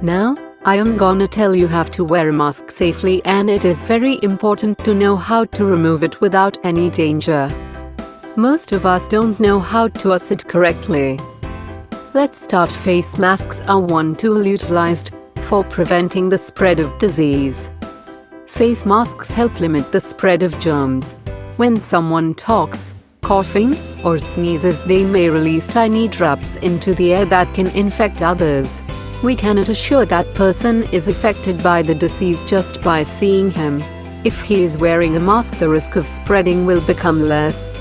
Now, I am gonna tell you how to wear a mask safely, and it is very important to know how to remove it without any danger. Most of us don't know how to use it correctly. Let's start. Face masks are one tool utilized for preventing the spread of disease. Face masks help limit the spread of germs. When someone talks, coughing, or sneezes, they may release tiny drops into the air that can infect others. We cannot assure that person is affected by the disease just by seeing him. If he is wearing a mask, the risk of spreading will become less.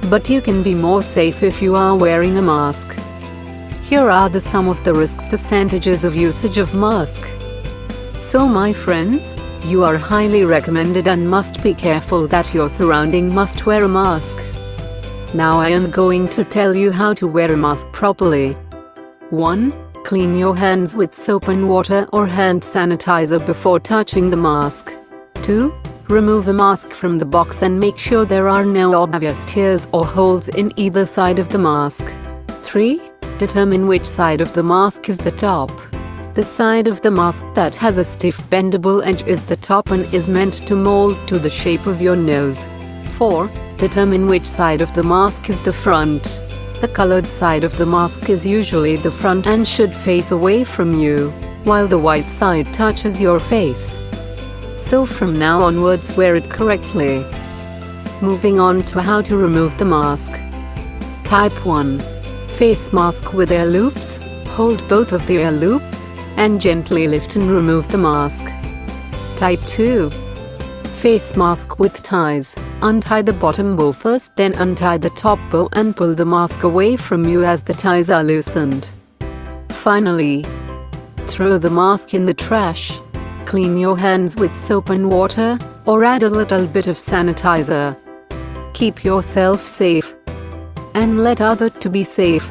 But you can be more safe if you are wearing a mask. Here are some of the risk percentages of usage of mask. So my friends, you are highly recommended and must be careful that your surrounding must wear a mask. Now I am going to tell you how to wear a mask properly. 1. Clean your hands with soap and water or hand sanitizer before touching the mask. 2. Remove a mask from the box and make sure there are no obvious tears or holes in either side of the mask. 3. Determine which side of the mask is the top. The side of the mask that has a stiff bendable edge is the top and is meant to mold to the shape of your nose. 4. Determine which side of the mask is the front. The colored side of the mask is usually the front and should face away from you, while the white side touches your face. So from now onwards, wear it correctly. Moving on to how to remove the mask. Type 1. Face mask with air loops. Hold both of the air loops and gently lift and remove the mask. Type 2. Face mask with ties. Untie the bottom bow first, then untie the top bow and pull the mask away from you as the ties are loosened. Finally, throw the mask in the trash. Clean your hands with soap and water, or add a little bit of sanitizer. Keep yourself safe and let others to be safe.